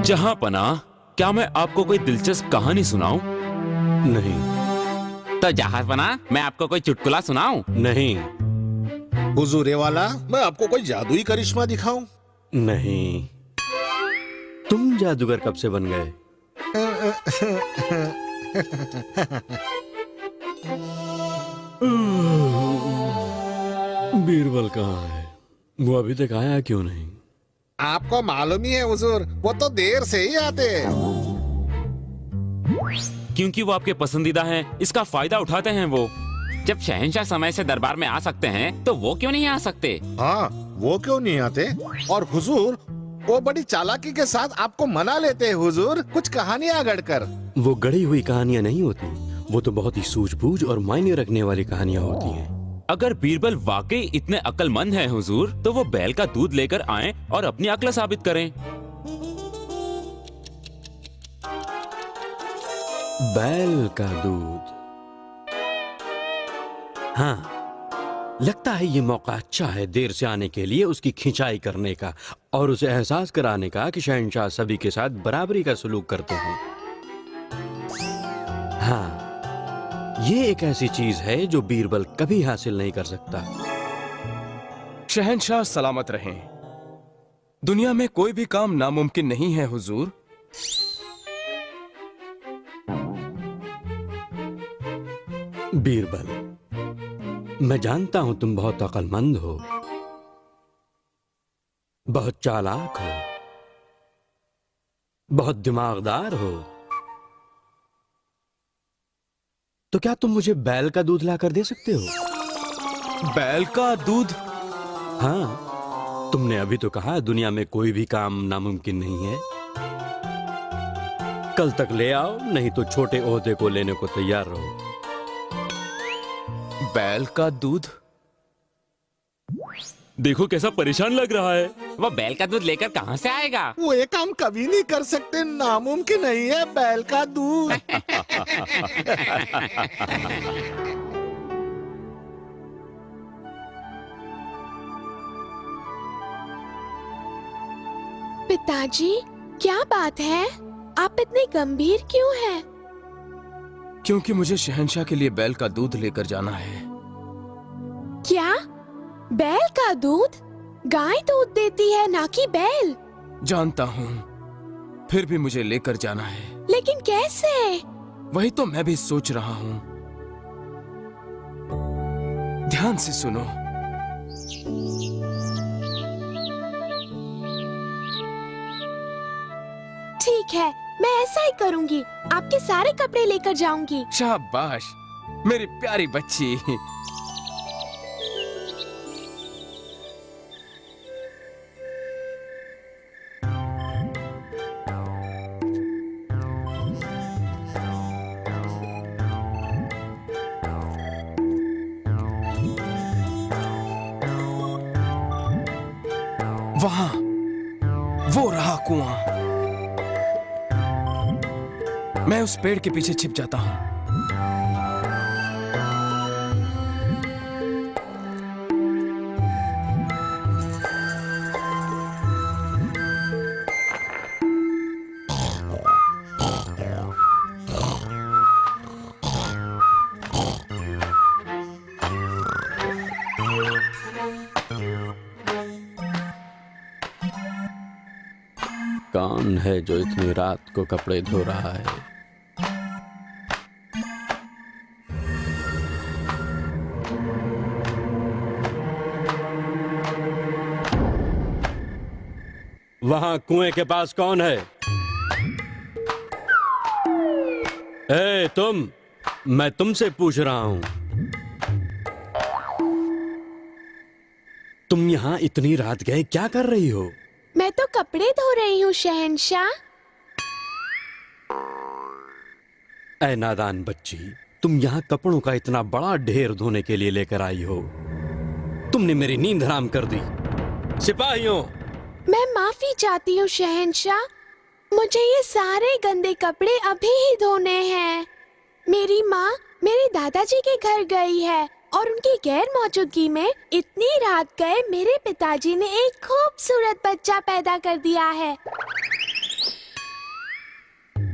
जहां पनाह, क्या मैं आपको कोई दिलचस्प कहानी सुनाऊं? नहीं। तो जहां पनाह, मैं आपको कोई चुटकुला सुनाऊं? नहीं। हुजूरे वाला, मैं आपको कोई जादुई करिश्मा दिखाऊं? नहीं। तुम जादूगर कब से बन गए? बीरबल कहाँ है? वो अभी तक आया क्यों नहीं? आपको मालूम ही है हुजूर, वो तो देर से ही आते हैं। क्योंकि वो आपके पसंदीदा हैं, इसका फायदा उठाते हैं वो। जब शहंशाह समय से दरबार में आ सकते हैं, तो वो क्यों नहीं आ सकते? हाँ, वो क्यों नहीं आते? और हुजूर, वो बड़ी चालाकी के साथ आपको मना लेते हैं हुजूर, कुछ कहानियां गढ़कर। वो गढ़ी हुई कहानियां नहीं होती, वो तो बहुत ही सूझबूझ और मायने रखने वाली कहानियां होती हैं। अगर बीरबल वाकई इतने अक्लमंद हैं हुजूर, तो वो बैल का दूध लेकर आएं और अपनी अक्ल साबित करें। बैल का दूध। हाँ, लगता है ये मौका अच्छा है देर से आने के लिए उसकी खिंचाई करने का और उसे एहसास कराने का कि शहंशाह सभी के साथ बराबरी का सलूक करते हैं। हाँ, ये एक ऐसी चीज है जो बीरबल कभी हासिल नहीं कर सकता। शहंशाह सलामत रहें। दुनिया में कोई भी काम नामुमकिन नहीं है हुजूर। बीरबल, मैं जानता हूं तुम बहुत अक्लमंद हो, बहुत चालाक हो, बहुत दिमागदार हो। तो क्या तुम मुझे बैल का दूध लाकर दे सकते हो? बैल का दूध? हाँ, तुमने अभी तो कहा दुनिया में कोई भी काम नामुमकिन नहीं है। कल तक ले आओ, नहीं तो छोटे ओहदे को लेने को तैयार रहो। बैल का दूध? देखो कैसा परेशान लग रहा है। वो बैल का दूध लेकर कहां से आएगा? वो ये काम कभी नहीं कर सकते, नामुमकिन नहीं है बैल का दूध। पिताजी, क्या बात है? आप इतने गंभीर क्यों हैं? क्योंकि मुझे शहंशाह के लिए बैल का दूध लेकर जाना है। क्या? बैल का दूध? गाय दूध देती है, ना कि बैल। जानता हूँ, फिर भी मुझे लेकर जाना है। लेकिन कैसे? वही तो मैं भी सोच रहा हूँ। ध्यान से सुनो। ठीक है, मैं ऐसा ही करूंगी। आपके सारे कपड़े लेकर जाऊंगी। शाबाश, मेरी प्यारी बच्ची। वहां वो रहा कुआं। मैं उस पेड़ के पीछे छिप जाता हूं। कौन है जो इतनी रात को कपड़े धो रहा है? वहां कुएं के पास कौन है? ए तुम, मैं तुमसे पूछ रहा हूं। तुम यहां इतनी रात गए क्या कर रही हो? मैं तो कपड़े धो रही हूँ शहंशाह। ऐ नादान बच्ची, तुम यहाँ कपड़ों का इतना बड़ा ढेर धोने के लिए लेकर आई हो? तुमने मेरी नींद हराम कर दी। सिपाहियों! मैं माफी चाहती हूँ शहंशाह, मुझे ये सारे गंदे कपड़े अभी ही धोने हैं। मेरी माँ मेरे दादाजी के घर गई है और उनकी गैर मौजूदगी में इतनी रात गए मेरे पिताजी ने एक खूबसूरत बच्चा पैदा कर दिया है।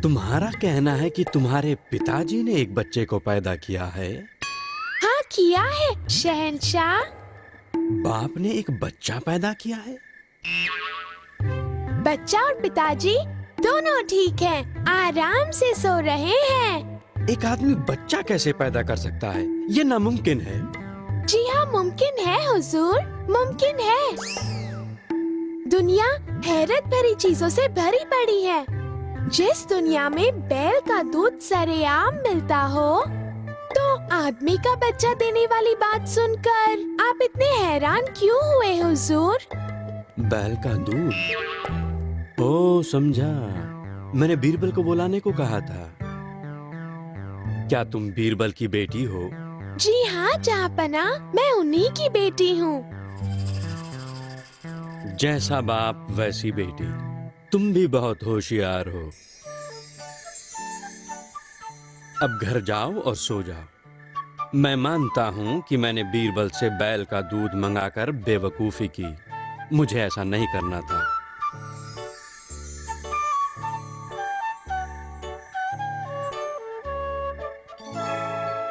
तुम्हारा कहना है कि तुम्हारे पिताजी ने एक बच्चे को पैदा किया है? हाँ किया है शहंशाह। बाप ने एक बच्चा पैदा किया है? बच्चा और पिताजी दोनों ठीक हैं, आराम से सो रहे हैं। एक आदमी बच्चा कैसे पैदा कर सकता है? ये नामुमकिन है। जी हाँ मुमकिन है हुजूर, मुमकिन है। दुनिया हैरत भरी चीजों से भरी पड़ी है। जिस दुनिया में बैल का दूध सरेआम मिलता हो, तो आदमी का बच्चा देने वाली बात सुनकर आप इतने हैरान क्यों हुए हुजूर? बैल का दूध? ओ समझा, मैंने बीरबल को बुलाने को कहा था। क्या तुम बीरबल की बेटी हो? जी हाँ जहाँपना, मैं उन्हीं की बेटी हूँ। जैसा बाप वैसी बेटी। तुम भी बहुत होशियार हो। अब घर जाओ और सो जाओ। मैं मानता हूँ कि मैंने बीरबल से बैल का दूध मंगाकर बेवकूफी की। मुझे ऐसा नहीं करना था।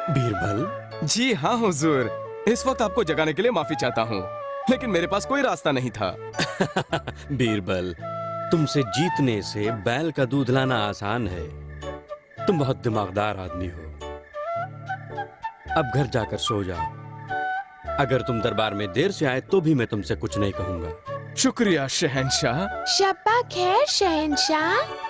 बीरबल। जी हाँ हुजूर, इस वक्त आपको जगाने के लिए माफी चाहता हूँ, लेकिन मेरे पास कोई रास्ता नहीं था। बीरबल, तुमसे जीतने से बैल का दूध लाना आसान है। तुम बहुत दिमागदार आदमी हो। अब घर जाकर सो जाओ। अगर तुम दरबार में देर से आए तो भी मैं तुमसे कुछ नहीं कहूंगा। शुक्रिया शहंशाह। शब्बा खैर शहंशाह।